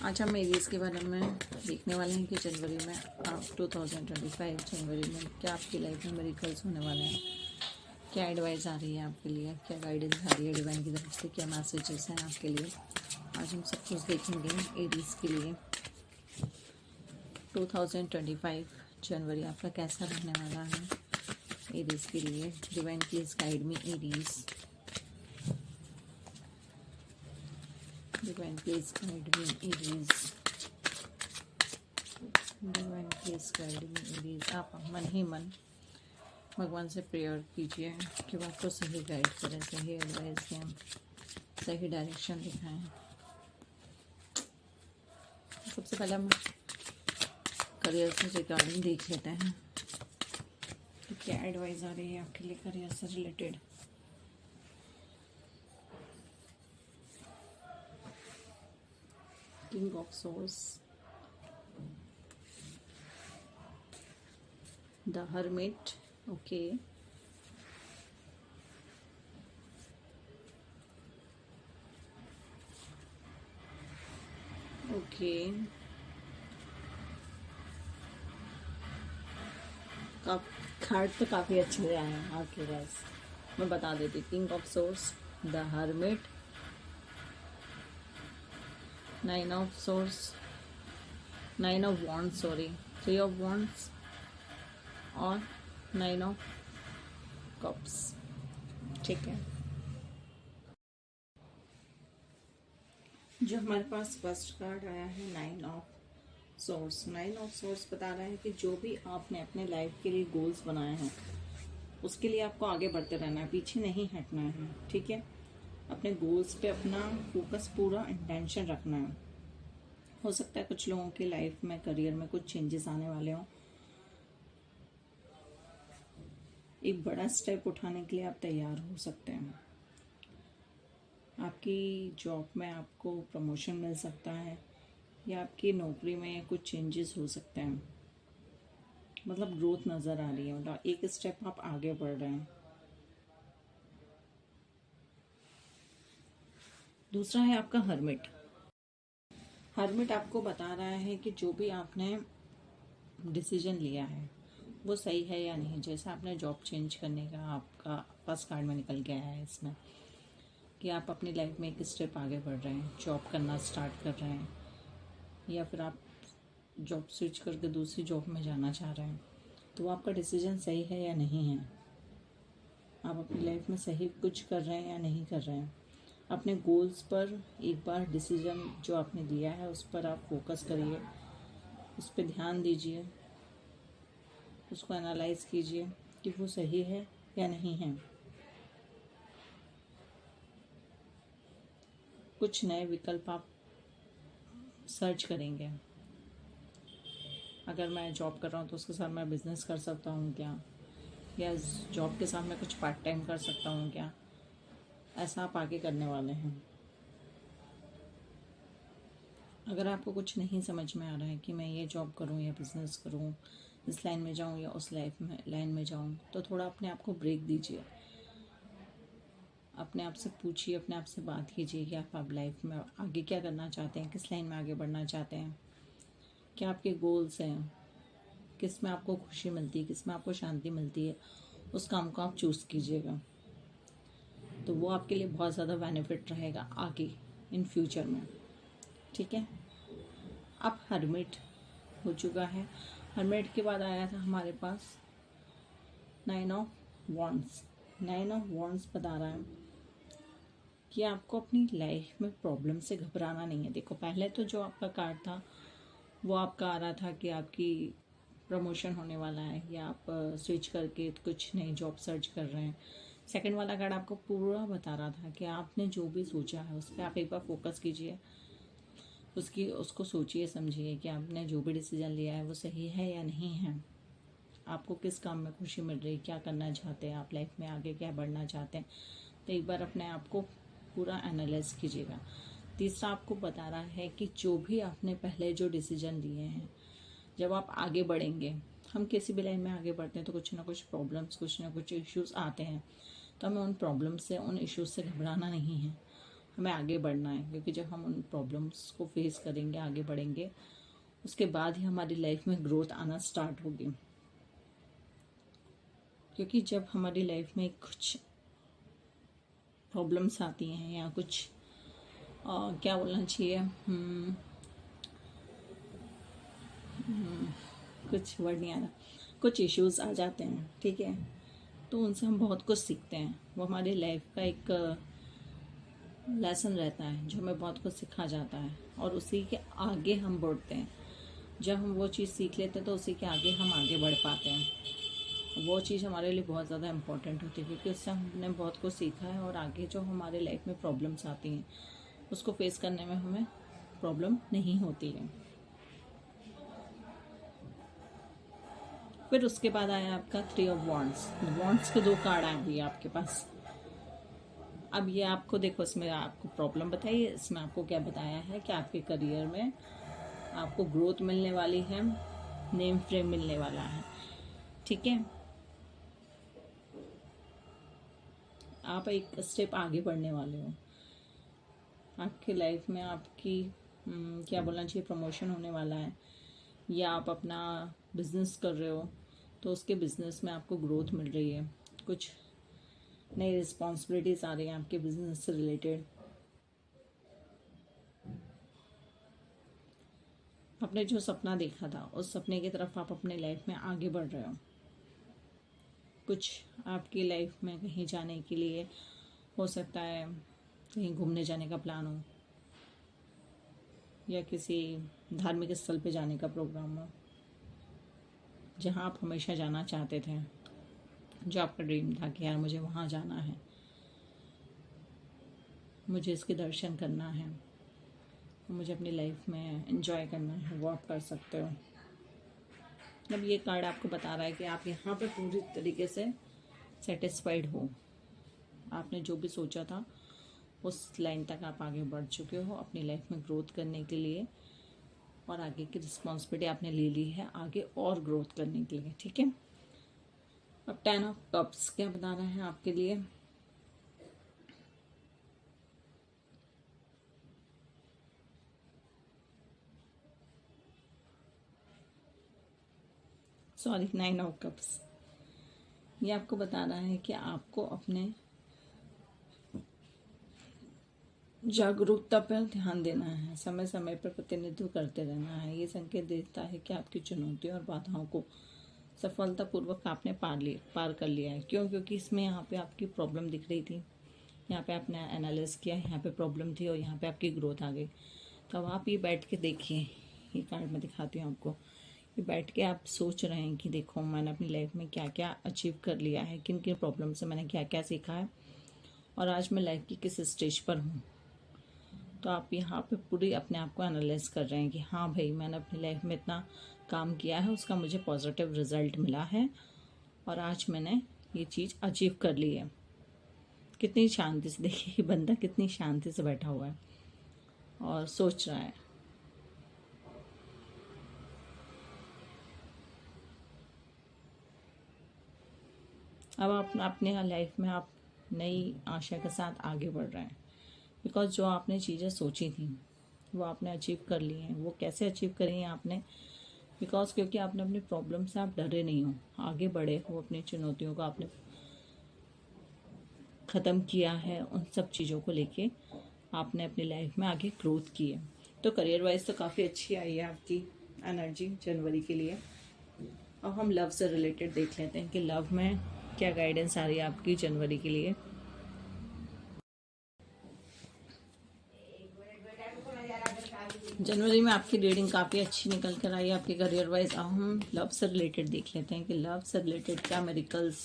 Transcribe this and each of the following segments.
आज हम एरीज के बारे में देखने वाले हैं कि जनवरी में आप 2025 जनवरी में क्या आपकी लाइफ में मेरिकल्स होने वाले हैं, क्या एडवाइस आ रही है आपके लिए, क्या गाइडेंस आ रही है डिवाइन की तरफ से, क्या मैसेजेस हैं आपके लिए। आज हम सब कुछ देखेंगे एरीज के लिए। 2025 जनवरी आपका कैसा रहने वाला है एरीज के लिए। Divine please guide me Aries. Divine please guide me Aries. Divine please guide me Aries। आप मन ही मन भगवान से प्रेयर कीजिए कि वो आपको सही गाइड करें, सही एडवाइस दें, सही डायरेक्शन दिखाएं। सबसे पहले हम करियर से रिगार्डिंग देख लेते हैं कि क्या एडवाइस आ रही है आपके लिए करियर से related. King of Swords, the Hermit, okay, okay, card तो काफ़ी अच्छे आए हैं आपके पास। मैं बता देती, king of source, the hermit, 9 of source, 9 of wands, sorry 3 of wands और 9 ऑफ कप्स। ठीक है, जो हमारे पास फर्स्ट कार्ड आया है 9 ऑफ सोर्स। 9 ऑफ सोर्स बता रहा है कि जो भी आपने अपने लाइफ के लिए गोल्स बनाए हैं उसके लिए आपको आगे बढ़ते रहना है, पीछे नहीं हटना है। ठीक है, अपने गोल्स पे अपना फोकस, पूरा इंटेंशन रखना है। हो सकता है कुछ लोगों की लाइफ में, करियर में कुछ चेंजेस आने वाले हों। एक बड़ा स्टेप उठाने के लिए आप तैयार हो सकते हैं। आपकी जॉब में आपको प्रमोशन मिल सकता है या आपकी नौकरी में कुछ चेंजेस हो सकते हैं। मतलब ग्रोथ नज़र आ रही है, मतलब एक स्टेप आप आगे बढ़ रहे हैं। दूसरा है आपका हर्मिट। हर्मिट आपको बता रहा है कि जो भी आपने डिसीजन लिया है वो सही है या नहीं। जैसे आपने जॉब चेंज करने का आपका फर्स्ट कार्ड में निकल के आया है इसमें कि आप अपनी लाइफ में एक स्टेप आगे बढ़ रहे हैं, जॉब करना स्टार्ट कर रहे हैं, या फिर आप जॉब स्विच करके दूसरी जॉब में जाना चाह रहे हैं। तो आपका डिसीजन सही है या नहीं है, आप अपनी लाइफ में सही कुछ कर रहे हैं या नहीं कर रहे हैं। अपने गोल्स पर एक बार डिसीजन जो आपने लिया है उस पर आप फोकस करिए, उस पर ध्यान दीजिए, उसको एनालाइज कीजिए कि वो सही है या नहीं है। कुछ नए विकल्प आप सर्च करेंगे। अगर मैं जॉब कर रहा हूँ तो उसके साथ मैं बिज़नेस कर सकता हूँ क्या, या जॉब के साथ मैं कुछ पार्ट टाइम कर सकता हूँ क्या, ऐसा आप आगे करने वाले हैं। अगर आपको कुछ नहीं समझ में आ रहा है कि मैं ये जॉब करूँ या बिज़नेस करूँ, इस लाइन में जाऊँ या उस लाइन में जाऊँ, तो थोड़ा अपने आप को ब्रेक दीजिए। अपने आप से पूछिए, अपने आप से बात कीजिए कि आप लाइफ में आगे क्या करना चाहते हैं, किस लाइन में आगे बढ़ना चाहते हैं, क्या आपके गोल्स हैं, किस में आपको खुशी मिलती है, किस में आपको शांति मिलती है। उस काम को आप चूज़ कीजिएगा, तो वो आपके लिए बहुत ज़्यादा बेनिफिट रहेगा आगे इन फ्यूचर में। ठीक है, अब हर्मिट हो चुका है। हर्मिट के बाद आया था हमारे पास 9 ऑफ वॉन्ड्स। 9 ऑफ वॉन्ड्स बता रहा है कि आपको अपनी लाइफ में प्रॉब्लम से घबराना नहीं है। देखो, पहले तो जो आपका कार्ड था वो आपका आ रहा था कि आपकी प्रमोशन होने वाला है या आप स्विच करके कुछ नई जॉब सर्च कर रहे हैं। सेकंड वाला कार्ड आपको पूरा बता रहा था कि आपने जो भी सोचा है उस पर आप एक बार फोकस कीजिए, उसको सोचिए समझिए कि आपने जो भी डिसीजन लिया है वो सही है या नहीं है। आपको किस काम में खुशी मिल रही है, क्या करना चाहते हैं आप लाइफ में, आगे क्या बढ़ना चाहते हैं। तो एक बार अपने आप को पूरा एनालाइज कीजिएगा। तीसरा आपको बता रहा है कि जो भी आपने पहले जो डिसीजन लिए हैं, जब आप आगे बढ़ेंगे, हम किसी भी लाइन में आगे बढ़ते हैं तो कुछ ना कुछ प्रॉब्लम्स, कुछ ना कुछ इश्यूज आते हैं। तो हमें उन प्रॉब्लम से, उन इश्यूज से घबराना नहीं है। हमें आगे बढ़ना है, क्योंकि जब हम उन प्रॉब्लम्स को फेस करेंगे, आगे बढ़ेंगे, उसके बाद ही हमारी लाइफ में ग्रोथ आना स्टार्ट होगी। क्योंकि जब हमारी लाइफ में कुछ प्रॉब्लम्स आती हैं या कुछ क्या बोलना चाहिए, कुछ वर्ड नहीं आ रहा, कुछ इश्यूज आ जाते हैं, ठीक है, तो उनसे हम बहुत कुछ सीखते हैं। वो हमारी लाइफ का एक लेसन रहता है जो हमें बहुत कुछ सिखा जाता है, और उसी के आगे हम बढ़ते हैं। जब हम वो चीज़ सीख लेते हैं तो उसी के आगे हम आगे बढ़ पाते हैं। वो चीज़ हमारे लिए बहुत ज़्यादा इम्पोर्टेंट होती है, क्योंकि उससे हमने बहुत कुछ सीखा है, और आगे जो हमारे लाइफ में प्रॉब्लम्स आती हैं उसको फेस करने में हमें प्रॉब्लम नहीं होती है। फिर उसके बाद आया आपका 3 ऑफ वॉन्ड्स। वॉन्ड्स के 2 कार्ड आए हुए आपके पास। अब ये आपको देखो, इसमें आपको प्रॉब्लम बताई है, इसमें आपको क्या बताया है कि आपके करियर में आपको ग्रोथ मिलने वाली है, नेम फ्रेम मिलने वाला है, ठीक है, आप एक स्टेप आगे बढ़ने वाले हो। आपकी लाइफ में आपकी क्या बोलना चाहिए, प्रमोशन होने वाला है, या आप अपना बिजनेस कर रहे हो तो उसके बिजनेस में आपको ग्रोथ मिल रही है, कुछ नई रिस्पॉन्सिबिलिटीज आ रही हैं आपके बिजनेस से रिलेटेड। आपने जो सपना देखा था उस सपने की तरफ आप अपने लाइफ में आगे बढ़ रहे हो। कुछ आपकी लाइफ में कहीं जाने के लिए हो सकता है, कहीं घूमने जाने का प्लान हो, या किसी धार्मिक स्थल पे जाने का प्रोग्राम हो, जहाँ आप हमेशा जाना चाहते थे, जो आपका ड्रीम था कि यार मुझे वहाँ जाना है, मुझे इसके दर्शन करना है, मुझे अपनी लाइफ में एंजॉय करना है, वो आप कर सकते हो। अब ये कार्ड आपको बता रहा है कि आप यहाँ पे पूरी तरीके से सेटिस्फाइड हो। आपने जो भी सोचा था उस लाइन तक आप आगे बढ़ चुके हो अपनी लाइफ में ग्रोथ करने के लिए, और आगे की रिस्पॉन्सिबिलिटी आपने ले ली है आगे और ग्रोथ करने के लिए, ठीक है। अब 10 ऑफ कप्स क्या बता रहा है आपके लिए। Sorry, 9 of cups. ये आपको बता रहा है कि आपको अपने जागरूकता पर ध्यान देना है, समय समय पर प्रतिनिधित्व करते रहना है। ये संकेत देता है कि आपकी चुनौतियों और बाधाओं को सफलतापूर्वक आपने पार कर लिया है। क्यों? क्योंकि इसमें यहाँ पे आपकी प्रॉब्लम दिख रही थी, यहाँ पे आपने एनालिसिस किया, यहाँ पे प्रॉब्लम थी और यहाँ पे आपकी ग्रोथ आ गई। तो अब आप ये बैठ के देखिए, ये कार्ड में दिखाती हूँ आपको, ये बैठ के आप सोच रहे हैं कि देखो मैंने अपनी लाइफ में क्या क्या अचीव कर लिया है, किन किन प्रॉब्लम से मैंने क्या क्या सीखा है, और आज मैं लाइफ की किस स्टेज पर हूँ। तो आप यहाँ पे पूरी अपने आप को एनालाइज कर रहे हैं कि हाँ भाई, मैंने अपनी लाइफ में इतना काम किया है, उसका मुझे पॉजिटिव रिजल्ट मिला है, और आज मैंने ये चीज़ अचीव कर ली है। कितनी शांति से, देखिए बंदा कितनी शांति से बैठा हुआ है और सोच रहा है। अब आप अपने लाइफ में आप नई आशा के साथ आगे बढ़ रहे हैं, बिकॉज जो आपने चीज़ें सोची थी वो आपने अचीव कर ली हैं। वो कैसे अचीव करी हैं आपने? बिकॉज क्योंकि आपने अपनी प्रॉब्लम से आप डरे नहीं हो, आगे बढ़े हो, अपनी चुनौतियों को आपने ख़त्म किया है, उन सब चीज़ों को लेके आपने अपनी लाइफ में आगे ग्रोथ की है। तो करियर वाइज तो काफ़ी अच्छी आई है आपकी एनर्जी जनवरी के लिए। अब हम लव से रिलेटेड देख लेते हैं कि लव में क्या गाइडेंस आ रही है आपकी जनवरी के लिए। जनवरी में आपकी रीडिंग काफ़ी अच्छी निकल कर आई है आपके करियर वाइज। अब हम लव से रिलेटेड देख लेते हैं कि लव से रिलेटेड क्या मेरिकल्स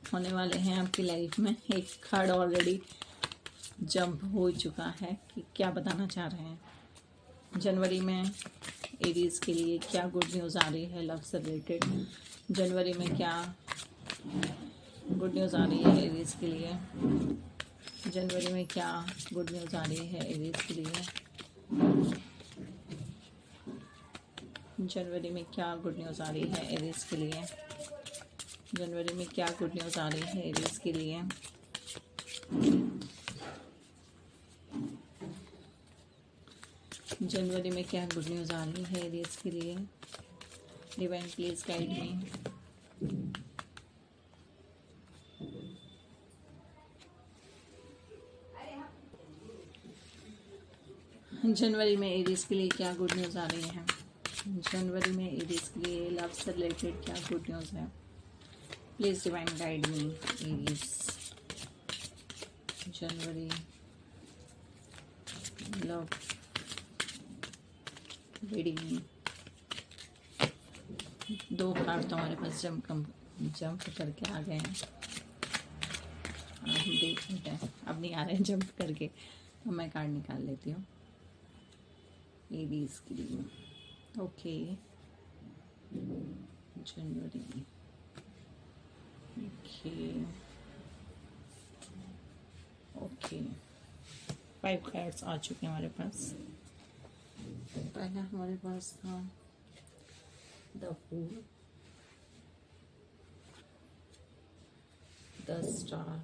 होने वाले हैं आपकी लाइफ में। एक कार्ड ऑलरेडी जंप हो चुका है कि क्या बताना चाह रहे हैं जनवरी में एरीज के लिए, क्या गुड न्यूज़ आ रही है लव से रिलेटेड। जनवरी में क्या गुड न्यूज़ आ रही है एरीज के लिए। जनवरी में क्या गुड न्यूज़ आ रही है एरीज के लिए। जनवरी में क्या गुड न्यूज़ आ रही है एरीज के लिए। जनवरी में क्या गुड न्यूज़ आ रही है एरीज के लिए। जनवरी में क्या गुड न्यूज़ आ रही है एरीज के लिए? Divine please guide me. जनवरी में एरीज के लिए क्या गुड न्यूज़ आ रही है? जनवरी में एरीज के लिए लव से रिलेटेड क्या गुड न्यूज़ है? Please divine guide me Aries. January love reading. दो कार्ड तो हमारे पास जंप करके आ गए हैं। अब देख लेते हैं, अब नहीं आ रहे हैं जंप करके, अब मैं कार्ड निकाल लेती हूँ एरीज के लिए। ओके, जनवरी। ओके ओके, 5 कार्ड्स आ चुके हैं हमारे पास। पहला हमारे पास था the fool, the star,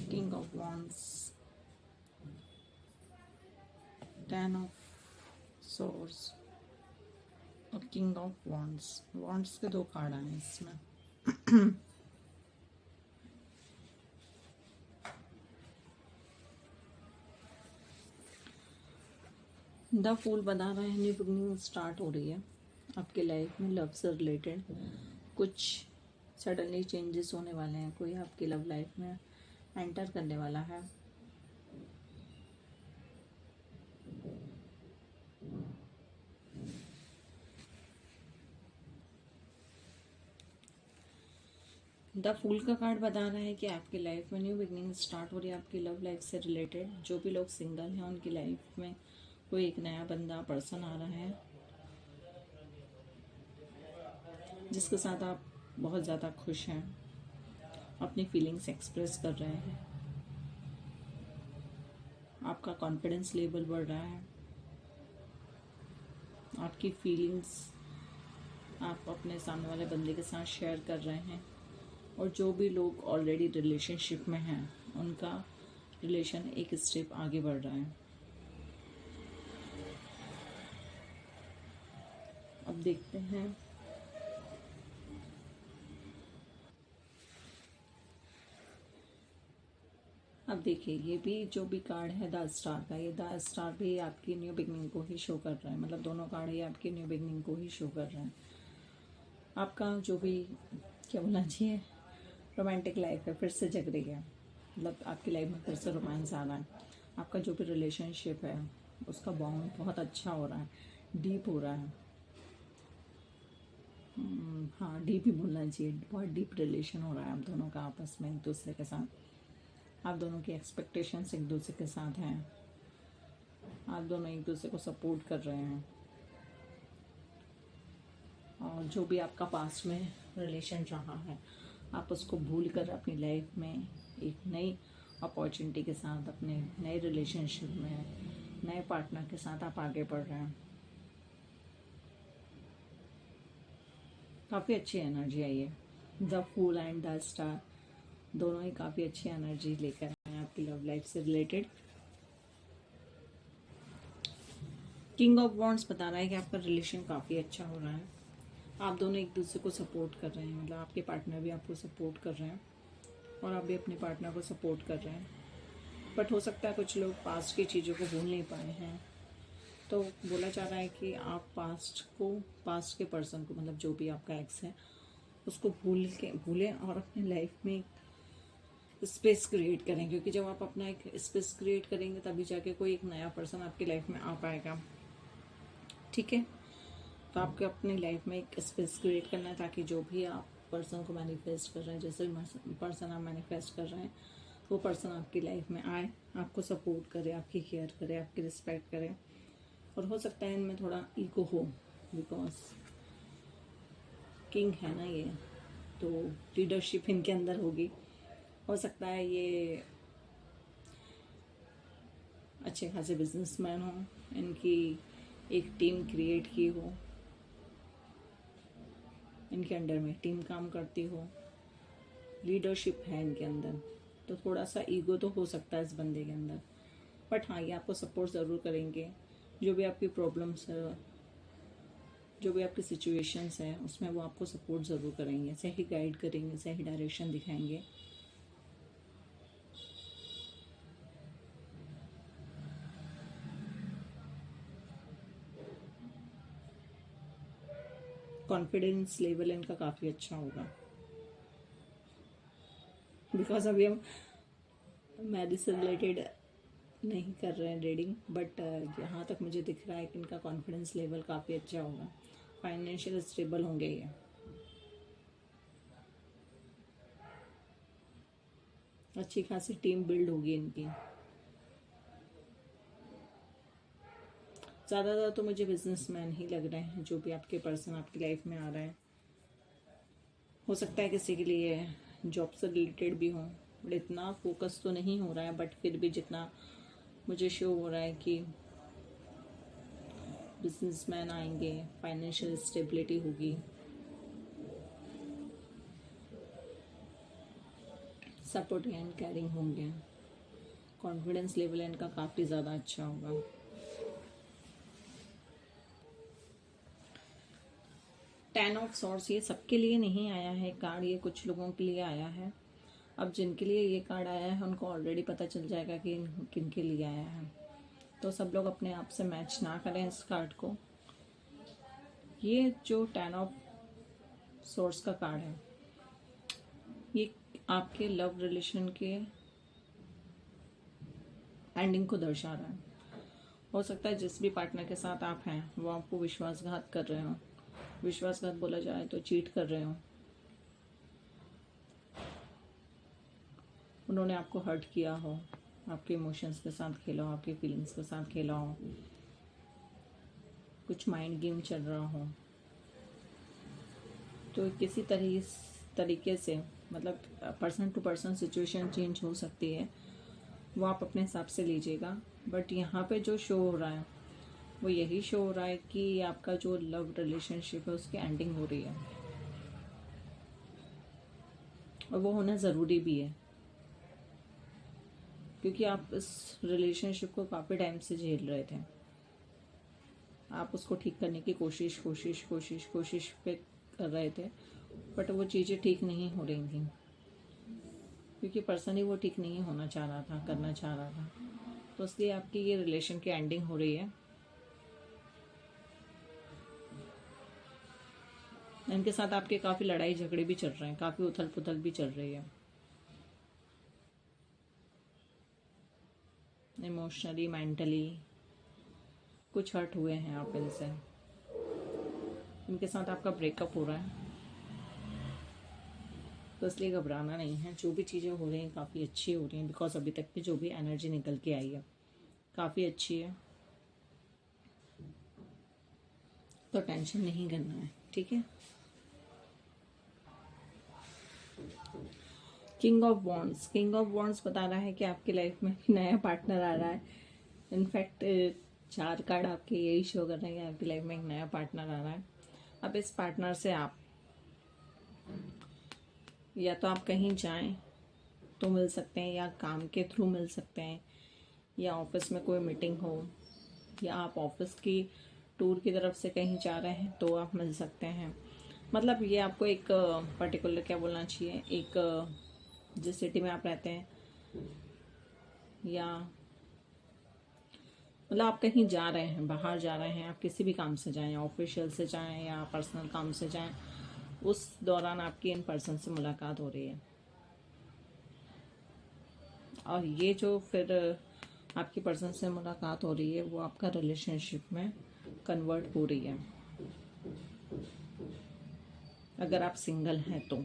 king of wands, 10 of swords और किंग ऑफ wands। wands के 2 कार्ड आए हैं इसमें। द फूल बता रहा है न्यू बिगनिंग स्टार्ट हो रही है आपके लाइफ में। लव से रिलेटेड कुछ सडनली चेंजेस होने वाले हैं, कोई आपकी लव लाइफ में एंटर करने वाला है। द फूल का कार्ड बता रहा है कि आपकी लाइफ में न्यू बिगनिंग स्टार्ट हो रही है आपकी लव लाइफ से रिलेटेड। जो भी लोग सिंगल हैं उनकी लाइफ में कोई एक नया बंदा पर्सन आ रहा है जिसके साथ आप बहुत ज़्यादा खुश हैं, अपनी फीलिंग्स एक्सप्रेस कर रहे हैं, आपका कॉन्फिडेंस लेवल बढ़ रहा है, आपकी फीलिंग्स आप अपने सामने वाले बंदे के साथ शेयर कर रहे हैं। और जो भी लोग ऑलरेडी रिलेशनशिप में हैं उनका रिलेशन एक स्टेप आगे बढ़ रहा है। अब देखते हैं अब देखिए, ये भी जो भी कार्ड है द स्टार का, ये द स्टार भी आपकी न्यू बिगनिंग को ही शो कर रहा है। मतलब दोनों कार्ड ये आपकी न्यू बिगनिंग को ही शो कर रहे हैं। आपका जो भी क्या बोलना चाहिए रोमांटिक लाइफ है फिर से जग रही है। मतलब आपकी लाइफ में फिर से रोमांस आ रहा है। आपका जो भी रिलेशनशिप है उसका बॉन्ड बहुत अच्छा हो रहा है, डीप हो रहा है। हाँ, डीप ही बोलना चाहिए, बहुत डीप रिलेशन हो रहा है आप दोनों का आपस में एक दूसरे के साथ। आप दोनों की एक्सपेक्टेशंस एक दूसरे के साथ हैं, आप दोनों एक दूसरे को सपोर्ट कर रहे हैं। और जो भी आपका पास्ट में रिलेशन रहा है आप उसको भूल कर अपनी लाइफ में एक नई अपॉर्चुनिटी के साथ, अपने नए रिलेशनशिप में नए पार्टनर के साथ आप आगे बढ़ रहे हैं। काफ़ी अच्छी एनर्जी आई है। The fool and the star दोनों ही काफ़ी अच्छी एनर्जी लेकर आए हैं आपकी लव लाइफ से रिलेटेड। किंग ऑफ वॉन्ड्स बता रहा है कि आपका रिलेशन काफ़ी अच्छा हो रहा है। आप दोनों एक दूसरे को सपोर्ट कर रहे हैं। मतलब आपके पार्टनर भी आपको सपोर्ट कर रहे हैं और आप भी अपने पार्टनर को सपोर्ट कर रहे हैं। बट हो सकता है कुछ लोग पास्ट की चीज़ों को भूल नहीं पाए हैं। तो बोला जा रहा है कि आप पास्ट के पर्सन को, मतलब जो भी आपका एक्स है उसको भूलें और अपने लाइफ में स्पेस क्रिएट करें। क्योंकि जब आप अपना एक स्पेस क्रिएट करेंगे तभी जाके कोई एक नया पर्सन आपकी लाइफ में आ पाएगा। ठीक है, तो आपको अपनी लाइफ में एक स्पेस क्रिएट करना है ताकि जो भी आप पर्सन को मैनिफेस्ट कर रहे हैं, जैसे भी पर्सन आप मैनिफेस्ट कर रहे हैं, वो पर्सन आपकी लाइफ में आए, आपको सपोर्ट करे, आपकी केयर करे, आपकी रिस्पेक्ट करे। और हो सकता है इनमें थोड़ा ईगो हो, बिकॉज किंग है ना ये, तो लीडरशिप इनके अंदर होगी। हो सकता है ये अच्छे खासे बिजनेसमैन हो, इनकी एक टीम क्रिएट की हो, इनके अंडर में टीम काम करती हो, लीडरशिप है इनके अंदर, तो थोड़ा सा ईगो तो हो सकता है इस बंदे के अंदर, बट हाँ ये आपको सपोर्ट ज़रूर करेंगे। जो भी आपकी प्रॉब्लम्स है, जो भी आपकी सिचुएशंस हैं, उसमें वो आपको सपोर्ट ज़रूर करेंगे, सही गाइड करेंगे, सही डायरेक्शन दिखाएंगे। कॉन्फिडेंस लेवल इनका काफ़ी अच्छा होगा, बिकॉज अभी हम मैरिज से रिलेटेड नहीं कर रहे हैं रीडिंग, बट यहाँ तक मुझे दिख रहा है कि इनका कॉन्फिडेंस लेवल काफ़ी अच्छा होगा, फाइनेंशियल स्टेबल होंगे ये। अच्छी खासी टीम बिल्ड होगी इनकी। ज़्यादातर तो मुझे बिजनेसमैन ही लग रहे हैं, जो भी आपके पर्सन आपकी लाइफ में आ रहा है। हो सकता है किसी के लिए जॉब से रिलेटेड भी हो, बट इतना फोकस तो नहीं हो रहा है, बट फिर भी जितना मुझे शो हो रहा है कि बिजनेसमैन आएंगे, फाइनेंशियल स्टेबिलिटी होगी, सपोर्टिंग एंड केयरिंग होंगे, कॉन्फिडेंस लेवल इनका काफ़ी ज़्यादा अच्छा होगा। टेन ऑफ सॉर्ड्स ये सबके लिए नहीं आया है कार्ड, ये कुछ लोगों के लिए आया है। अब जिनके लिए ये कार्ड आया है उनको ऑलरेडी पता चल जाएगा कि किन के लिए आया है, तो सब लोग अपने आप से मैच ना करें इस कार्ड को। ये जो टेन ऑफ सॉर्ड्स का कार्ड है, ये आपके लव रिलेशन के एंडिंग को दर्शा रहा है। हो सकता है जिस भी पार्टनर के साथ आप हैं वो आपको विश्वासघात कर रहे हो, विश्वासघात बोला जाए तो चीट कर रहे हो, उन्होंने आपको हर्ट किया हो, आपके इमोशंस के साथ खेला हो, आपके फीलिंग्स के साथ खेला हो, कुछ माइंड गेम चल रहा हो, तो किसी तरीके से मतलब person to person situation change हो सकती है, वो आप अपने हिसाब से लीजिएगा। बट यहाँ पे जो शो हो रहा है वो यही शो हो रहा है कि आपका जो लव रिलेशनशिप है उसकी एंडिंग हो रही है, और वो होना ज़रूरी भी है, क्योंकि आप इस रिलेशनशिप को काफ़ी टाइम से झेल रहे थे। आप उसको ठीक करने की कोशिश पे कर रहे थे, बट वो चीज़ें ठीक नहीं हो रही थी, क्योंकि पर्सन ही वो ठीक नहीं होना चाह रहा था, करना चाह रहा था, तो इसलिए आपकी ये रिलेशन की एंडिंग हो रही है। इनके साथ आपके काफ़ी लड़ाई झगड़े भी चल रहे हैं, काफ़ी उथल पुथल भी चल रही है, इमोशनली मेंटली कुछ हर्ट हुए हैं आप इनसे। इनके साथ आपका ब्रेकअप हो रहा है, तो इसलिए घबराना नहीं है। जो भी चीज़ें हो रही हैं काफ़ी अच्छी हो रही हैं, बिकॉज अभी तक की जो भी एनर्जी निकल के आई है काफ़ी अच्छी है, तो टेंशन नहीं करना है, ठीक है। किंग ऑफ वॉन्ड्स बता रहा है कि आपकी लाइफ में नया पार्टनर आ रहा है। इनफैक्ट 4 कार्ड आपके यही शो कर रहे हैं कि आपकी लाइफ में एक नया पार्टनर आ रहा है। अब इस पार्टनर से आप या तो आप कहीं जाएं तो मिल सकते हैं, या काम के थ्रू मिल सकते हैं, या ऑफिस में कोई मीटिंग हो, या आप ऑफिस की टूर की तरफ से कहीं जा रहे हैं तो आप मिल सकते हैं। मतलब ये आपको एक पर्टिकुलर क्या बोलना चाहिए, एक जिस सिटी में आप रहते हैं, या मतलब आप कहीं जा रहे हैं, बाहर जा रहे हैं, आप किसी भी काम से जाएं, ऑफिशियल से जाएं या पर्सनल काम से जाएं, उस दौरान आपकी इन पर्सन से मुलाकात हो रही है। और ये जो फिर आपकी पर्सन से मुलाकात हो रही है वो आपका रिलेशनशिप में कन्वर्ट हो रही है, अगर आप सिंगल हैं तो।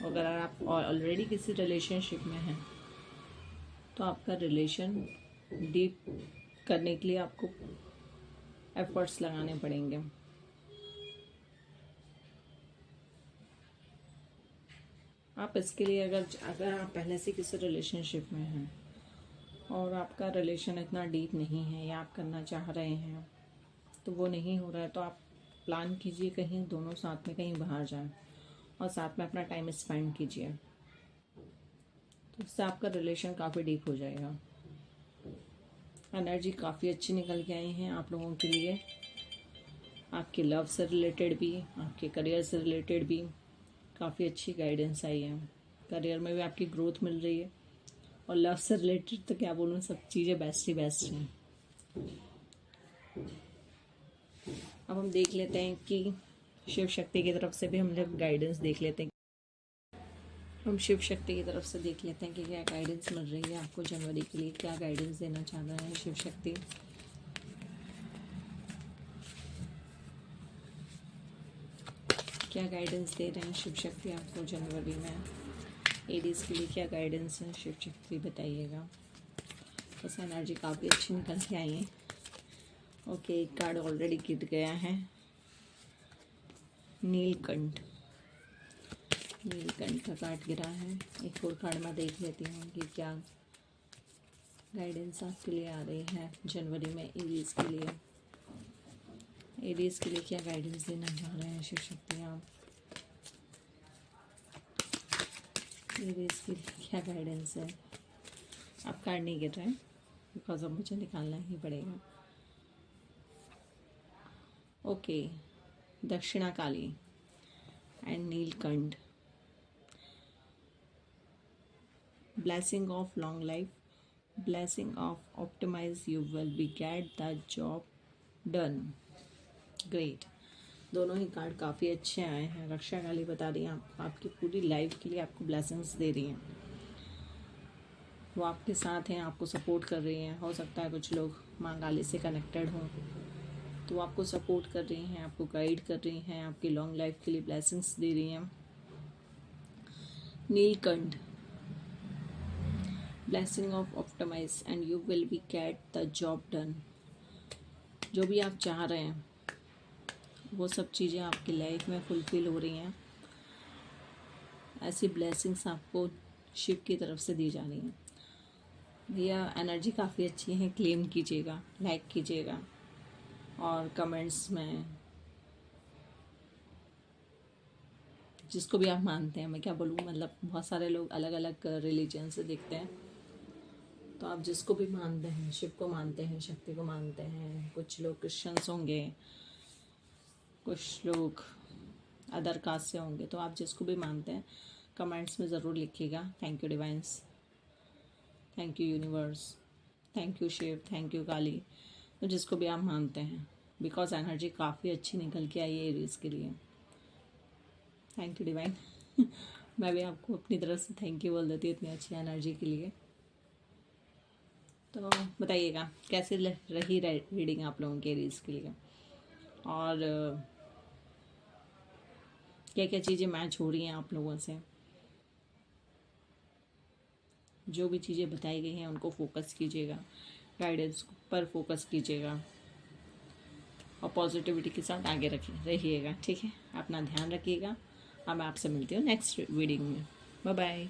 अगर आप ऑलरेडी किसी रिलेशनशिप में हैं तो आपका रिलेशन डीप करने के लिए आपको एफर्ट्स लगाने पड़ेंगे। आप इसके लिए अगर आप पहले से किसी रिलेशनशिप में हैं और आपका रिलेशन इतना डीप नहीं है, या आप करना चाह रहे हैं तो वो नहीं हो रहा है, तो आप प्लान कीजिए कहीं दोनों साथ में कहीं बाहर जाएं, और साथ में अपना टाइम स्पेंड कीजिए, तो इससे आपका रिलेशन काफ़ी डीप हो जाएगा। एनर्जी काफ़ी अच्छी निकल के आई हैं आप लोगों के लिए, आपके लव से रिलेटेड भी, आपके करियर से रिलेटेड भी काफ़ी अच्छी गाइडेंस आई है। करियर में भी आपकी ग्रोथ मिल रही है, और लव से रिलेटेड तो क्या बोलूँ, सब चीज़ें बेस्ट ही बेस्ट हैं। अब हम देख लेते हैं कि शिव शक्ति की तरफ से भी हम जब गाइडेंस देख लेते हैं, हम शिव शक्ति की तरफ से देख लेते हैं कि क्या गाइडेंस मिल रही है आपको जनवरी के लिए, क्या गाइडेंस देना चाह रहे हैं शिव शक्ति। क्या गाइडेंस दे रहे हैं शिव शक्ति आपको जनवरी में। एरीज के लिए क्या गाइडेंस है शिव शक्ति, बताइएगा। बस एनर्जी काफ़ी अच्छी निकल के आई है। ओके, एक कार्ड ऑलरेडी गिर गया है, नीलकंठ। नीलकंठ का कार्ड गिरा है। एक और कार्ड मैं देख लेती हूँ कि क्या गाइडेंस आपके लिए आ रही है जनवरी में एरीज के लिए। एरीज के लिए क्या गाइडेंस देना चाह रहे हैं शिव शक्ति आप। एरीज के लिए क्या गाइडेंस है। आप कार्ड नहीं गिर रहे हैं बिकॉज अब मुझे निकालना ही पड़ेगा। Okay, Dakshina Kali and Neelkanth. Blessing of long life, blessing of optimize, you will be get the job done. Great, दोनों ही कार्ड काफ़ी अच्छे आए हैं। रक्षा काली बता रही हैं आपकी पूरी लाइफ के लिए आपको ब्लेसिंग्स दे रही हैं। वो आपके साथ हैं, आपको सपोर्ट कर रही हैं। हो सकता है कुछ लोग माँ काली से कनेक्टेड हों, तो वो आपको सपोर्ट कर रही हैं, आपको गाइड कर रही हैं, आपकी लॉन्ग लाइफ के लिए ब्लेसिंग्स दे रही हैं। Neelkanth, blessing of optimize and you will be get the job done. जो भी आप चाह रहे हैं वो सब चीज़ें आपकी लाइफ में फुलफिल हो रही हैं। ऐसी ब्लेसिंग्स आपको शिव की तरफ से दी जा रही हैं। भैया एनर्जी काफ़ी अच्छी है, क्लेम कीजिएगा, लाइक कीजिएगा, और कमेंट्स में जिसको भी आप मानते हैं, मैं क्या बोलूँ, मतलब बहुत सारे लोग अलग अलग रिलीजन से देखते हैं, तो आप जिसको भी मानते हैं, शिव को मानते हैं, शक्ति को मानते हैं, कुछ लोग क्रिश्चियंस होंगे, कुछ लोग अदर कास्ट से होंगे, तो आप जिसको भी मानते हैं कमेंट्स में ज़रूर लिखिएगा। Thank you divines, thank you universe, thank you Shiv, thank you Kali, तो जिसको भी आप मानते हैं, बिकॉज एनर्जी काफ़ी अच्छी निकल के आई है एरीज के लिए। Thank you divine. मैं भी आपको अपनी तरफ से थैंक यू बोल देती हूँ इतनी अच्छी एनर्जी के लिए। तो बताइएगा कैसे रही रीडिंग आप लोगों के एरीज के लिए, और क्या क्या चीज़ें मैच हो रही हैं आप लोगों से। जो भी चीज़ें बताई गई हैं उनको फोकस कीजिएगा, गाइडेंस पर फोकस कीजिएगा, और पॉजिटिविटी के साथ आगे रहिएगा। ठीक है, अपना ध्यान रखिएगा। अब मैं आपसे मिलती हूँ नेक्स्ट वीडियो में। Bye bye.